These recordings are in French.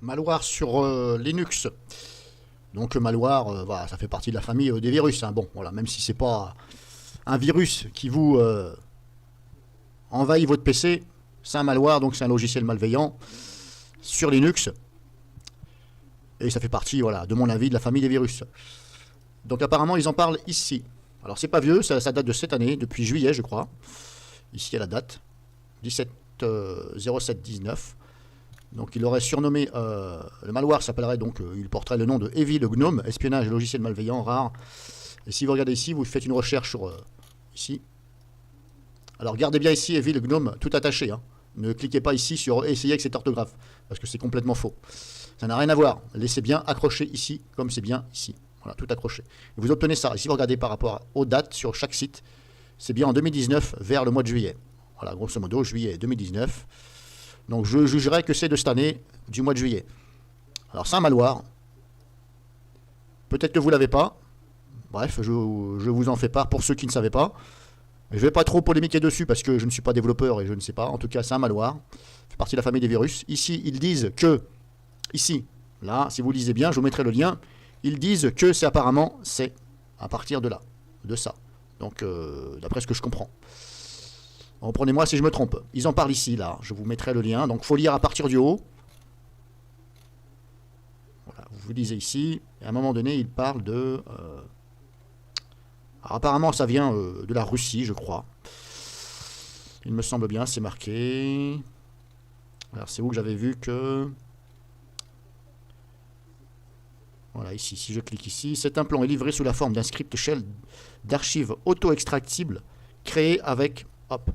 Malware sur Linux. Donc malware, voilà, ça fait partie de la famille des virus, hein. Bon, voilà, même si c'est pas un virus qui vous envahit votre PC, c'est un malware, donc c'est un logiciel malveillant sur Linux. Et ça fait partie, voilà, de mon avis, de la famille des virus. Donc apparemment, ils en parlent ici. Alors c'est pas vieux, ça date de cette année, depuis juillet, je crois. Ici à la date, 17 07 19. Donc il aurait surnommé, le malware s'appellerait donc, il porterait le nom de Evil Gnome, espionnage et logiciel malveillant rare. Et si vous regardez ici, vous faites une recherche sur ici. Alors gardez bien ici Evil Gnome tout attaché, hein. Ne cliquez pas ici sur essayer avec cette orthographe, parce que c'est complètement faux. Ça n'a rien à voir. Laissez bien accroché ici, comme c'est bien ici. Voilà, tout accroché. Et vous obtenez ça. Et si vous regardez par rapport aux dates sur chaque site, c'est bien en 2019 vers le mois de juillet. Voilà, grosso modo, juillet 2019. Donc je jugerai que c'est de cette année, du mois de juillet. Alors c'est un malware. Peut-être que vous ne l'avez pas. Bref, je vous en fais part pour ceux qui ne savaient pas. Je ne vais pas trop polémiquer dessus parce que je ne suis pas développeur et je ne sais pas. En tout cas, c'est un malware. Ça fait partie de la famille des virus. Ici, ils disent que... Ici, là, si vous lisez bien, je vous mettrai le lien. Ils disent que c'est apparemment, c'est à partir de là, de ça. Donc, d'après ce que je comprends. Reprenez-moi si je me trompe. Ils en parlent ici, là. Je vous mettrai le lien. Donc, il faut lire à partir du haut. Voilà, vous lisez ici. Et à un moment donné, ils parlent de... Alors, apparemment, ça vient de la Russie, je crois. Il me semble bien, c'est marqué. Alors, c'est où que j'avais vu que... Voilà, ici, si je clique ici, cet implant est livré sous la forme d'un script shell d'archives auto-extractibles créé avec... Hop,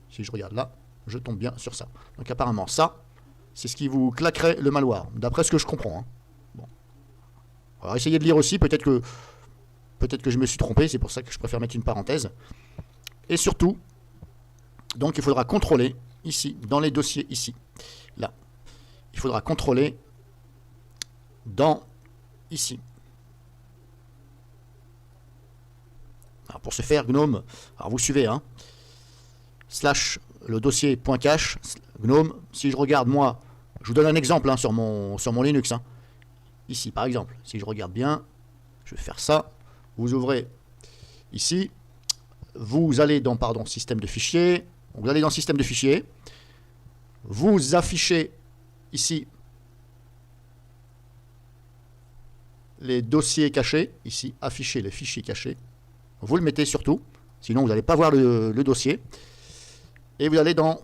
si je regarde là, je tombe bien sur ça. Donc apparemment, ça, c'est ce qui vous claquerait le malware, d'après ce que je comprends, hein. Bon. Alors essayez de lire aussi, peut-être que je me suis trompé, c'est pour ça que je préfère mettre une parenthèse. Et surtout, donc il faudra contrôler, ici, dans les dossiers, ici, là. Il faudra contrôler dans... ici. Alors pour ce faire, GNOME, alors vous suivez, hein, slash le dossier .cache, GNOME, si je regarde moi, je vous donne un exemple, hein, sur mon Linux, hein. Ici par exemple, si je regarde bien, je vais faire ça, vous ouvrez ici, vous allez dans, pardon, système de fichiers, vous allez dans système de fichiers, vous affichez ici les dossiers cachés, ici, afficher les fichiers cachés. Vous le mettez surtout, sinon vous n'allez pas voir le dossier. Et vous allez dans...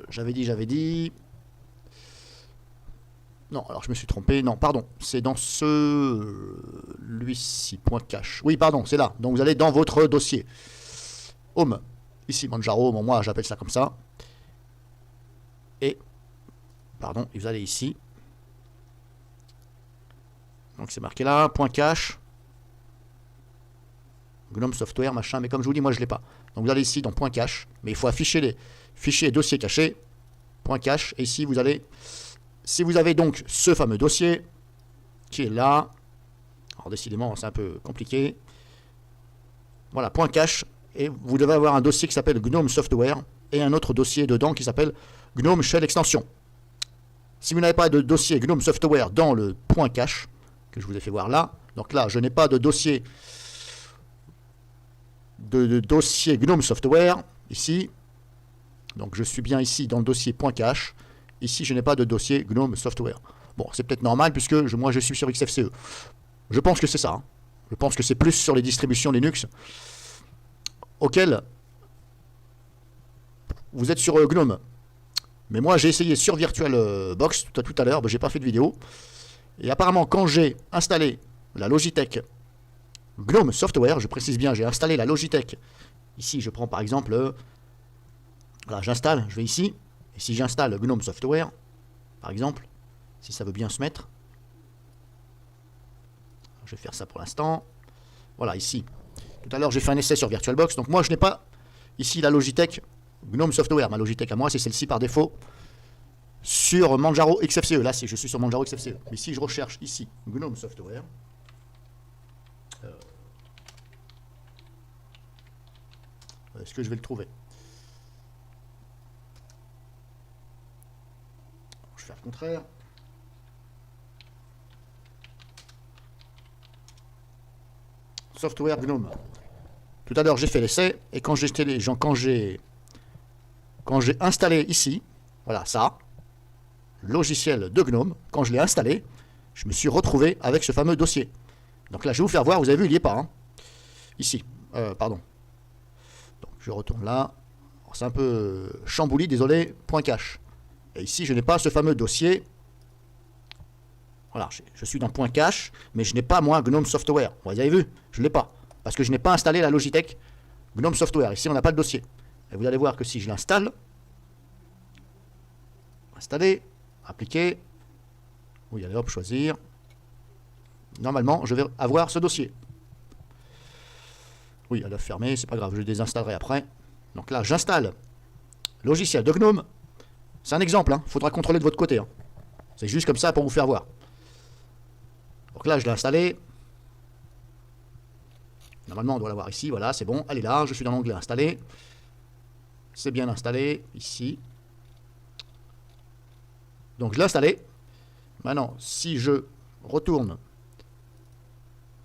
j'avais dit... Non, alors je me suis trompé. Non, pardon, c'est dans celui-ci, .cache. Oui, pardon, c'est là. Donc vous allez dans votre dossier. Home. Ici, Manjaro, bon, moi j'appelle ça comme ça. Et, pardon, et vous allez ici. Donc c'est marqué là, .cache. GNOME Software, machin, mais comme je vous dis, moi je l'ai pas. Donc vous allez ici dans .cache, mais il faut afficher les fichiers dossiers cachés, .cache, et ici vous allez, si vous avez donc ce fameux dossier, qui est là, alors décidément c'est un peu compliqué, voilà, .cache, et vous devez avoir un dossier qui s'appelle GNOME Software, et un autre dossier dedans qui s'appelle GNOME Shell Extension. Si vous n'avez pas de dossier GNOME Software dans le .cache, que je vous ai fait voir là, donc là je n'ai pas de dossier de dossier GNOME Software, ici, donc je suis bien ici dans le dossier .cache, ici je n'ai pas de dossier GNOME Software. Bon, c'est peut-être normal puisque moi je suis sur XFCE. Je pense que c'est ça, hein. Je pense que c'est plus sur les distributions Linux auxquelles vous êtes sur GNOME. Mais moi j'ai essayé sur VirtualBox tout à l'heure, j'ai pas fait de vidéo, et apparemment quand j'ai installé la Logitech GNOME Software, je précise bien, j'ai installé la Logitech. Ici, je prends par exemple, voilà, j'installe, je vais ici, et si j'installe GNOME Software, par exemple, si ça veut bien se mettre, je vais faire ça pour l'instant, voilà, ici. Tout à l'heure, j'ai fait un essai sur VirtualBox, donc moi, je n'ai pas ici la Logitech GNOME Software. Ma Logitech à moi, c'est celle-ci par défaut, sur Manjaro XFCE. Là, je suis sur Manjaro XFCE. Mais si je recherche ici GNOME Software, est-ce que je vais le trouver? je fais le contraire. Software GNOME. Tout à l'heure, j'ai fait l'essai, et quand j'ai installé ici, voilà ça, logiciel de GNOME, quand je l'ai installé, je me suis retrouvé avec ce fameux dossier. Donc là, je vais vous faire voir, vous avez vu, il n'y est pas. Hein. Ici, pardon. Donc je retourne là. C'est un peu chambouli, désolé, point cache. Et ici, je n'ai pas ce fameux dossier. Voilà, je suis dans point cache, mais je n'ai pas, moi, GNOME Software. Vous avez vu, je ne l'ai pas. Parce que je n'ai pas installé la Logitech GNOME Software. Ici, on n'a pas de dossier. Et vous allez voir que si je l'installe, installer, appliquer, oui, allez hop, choisir. Normalement, je vais avoir ce dossier. Oui, elle a fermé, c'est pas grave, je le désinstallerai après. Donc là, j'installe logiciel de GNOME. C'est un exemple, il faudra contrôler de votre côté. Hein. C'est juste comme ça pour vous faire voir. Donc là, je l'ai installé. Normalement, on doit l'avoir ici, voilà, c'est bon. Elle est là, je suis dans l'onglet installé. C'est bien installé, ici. Donc je l'ai installé. Maintenant, si je retourne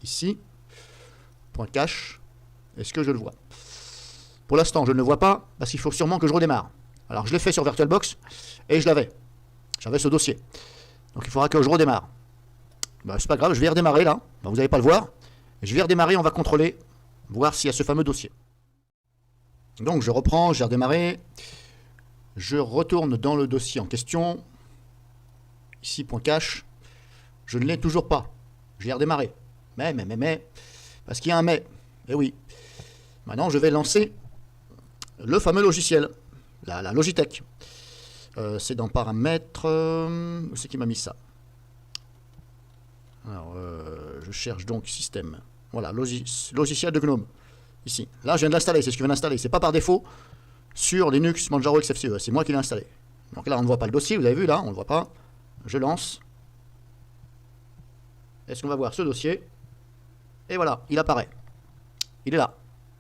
ici, point cache, est-ce que je le vois? Pour l'instant, je ne le vois pas, parce qu'il faut sûrement que je redémarre. Alors, je l'ai fait sur VirtualBox, et je l'avais. J'avais ce dossier. Donc, il faudra que je redémarre. Ben, c'est pas grave, je vais redémarrer là. Ben, vous n'allez pas le voir. Je vais redémarrer, on va contrôler, voir s'il y a ce fameux dossier. Donc, je reprends, j'ai redémarré. Je retourne dans le dossier en question. Ici, point cache. Je ne l'ai toujours pas. J'ai redémarré. Mais, parce qu'il y a un mais. Eh oui. Maintenant, je vais lancer le fameux logiciel, la Logitech. C'est dans paramètres. Où c'est qui m'a mis ça? Alors, je cherche donc système. Voilà, logiciel de GNOME. Ici. Là, je viens de l'installer. C'est ce que je viens d'installer. C'est pas par défaut sur Linux Manjaro XFCE. C'est moi qui l'ai installé. Donc là, on ne voit pas le dossier. Vous avez vu là, on ne le voit pas. Je lance. Est-ce qu'on va voir ce dossier? Et voilà, il apparaît. Il est là.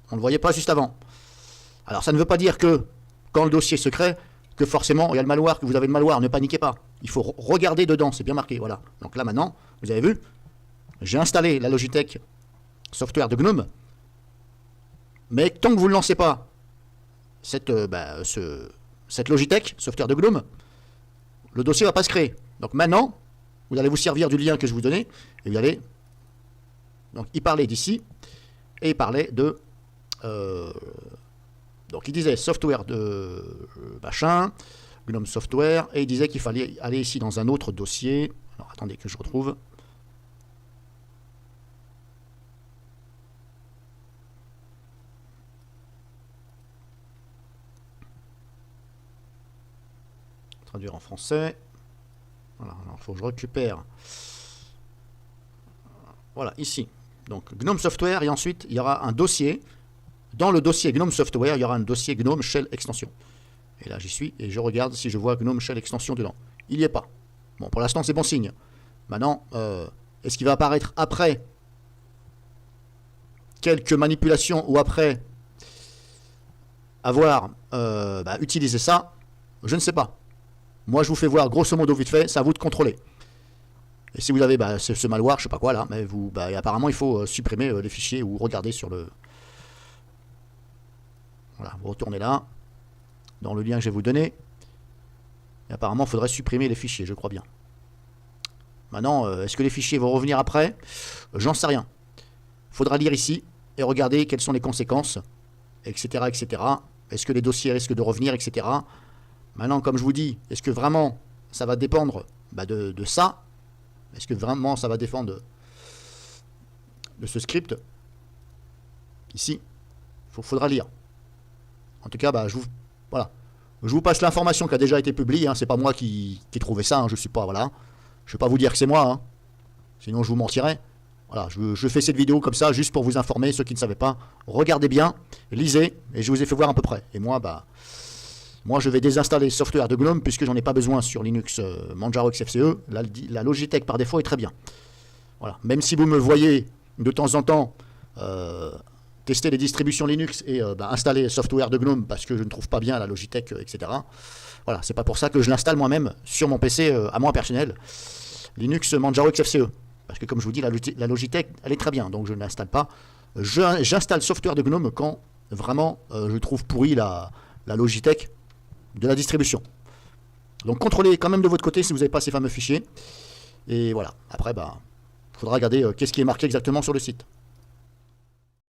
On ne le voyait pas juste avant. Alors, ça ne veut pas dire que, quand le dossier se crée, que forcément, il y a le malware, que vous avez le malware. Ne paniquez pas. Il faut regarder dedans. C'est bien marqué. Voilà. Donc là, maintenant, vous avez vu, j'ai installé la Logitech Software de GNOME. Mais tant que vous ne lancez pas cette Logitech Software de GNOME, le dossier ne va pas se créer. Donc maintenant, vous allez vous servir du lien que je vous donnais, et vous allez... Donc, il parlait d'ici, et il parlait de... donc, il disait software de machin, GNOME Software, et il disait qu'il fallait aller ici dans un autre dossier. Alors, attendez que je retrouve. Traduire en français. Voilà, alors il faut que je récupère. Voilà, ici. Donc, GNOME Software, et ensuite, il y aura un dossier. Dans le dossier GNOME Software, il y aura un dossier GNOME Shell Extension. Et là, j'y suis, et je regarde si je vois GNOME Shell Extension dedans. Il n'y est pas. Bon, pour l'instant, c'est bon signe. Maintenant, est-ce qu'il va apparaître après quelques manipulations ou après avoir utilisé ça? Je ne sais pas. Moi, je vous fais voir grosso modo vite fait, c'est à vous de contrôler. Et si vous avez ce malware, je sais pas quoi là, mais vous, apparemment, il faut supprimer les fichiers ou regarder sur le... Voilà, vous retournez là, dans le lien que je vais vous donner. Et apparemment, il faudrait supprimer les fichiers, je crois bien. Maintenant, est-ce que les fichiers vont revenir après? J'en sais rien. Il faudra lire ici et regarder quelles sont les conséquences, etc., etc. Est-ce que les dossiers risquent de revenir, etc. Maintenant, comme je vous dis, est-ce que vraiment ça va dépendre de ça? Est-ce que vraiment ça va dépendre de ce script? Ici, il faudra lire. En tout cas, voilà. Je vous passe l'information qui a déjà été publiée. Hein. C'est pas moi qui ai trouvé ça. Hein. Je suis pas, voilà. Je vais pas vous dire que c'est moi. Hein. Sinon, je vous mentirais. Voilà, je fais cette vidéo comme ça, juste pour vous informer, ceux qui ne savaient pas. Regardez bien, lisez, et je vous ai fait voir à peu près. Et moi, moi, je vais désinstaller Software de GNOME puisque j'en ai pas besoin sur Linux Manjaro XFCE. La Logitech par défaut est très bien. Voilà. Même si vous me voyez de temps en temps tester les distributions Linux et installer Software de GNOME parce que je ne trouve pas bien la Logitech, etc. Voilà, c'est pas pour ça que je l'installe moi-même sur mon PC à moi personnel, Linux Manjaro XFCE. Parce que comme je vous dis, la Logitech, elle est très bien, donc je ne l'installe pas. J'installe le software de GNOME quand vraiment je trouve pourri la Logitech de la distribution. Donc contrôlez quand même de votre côté si vous n'avez pas ces fameux fichiers. Et voilà, après, il faudra regarder qu'est-ce qui est marqué exactement sur le site.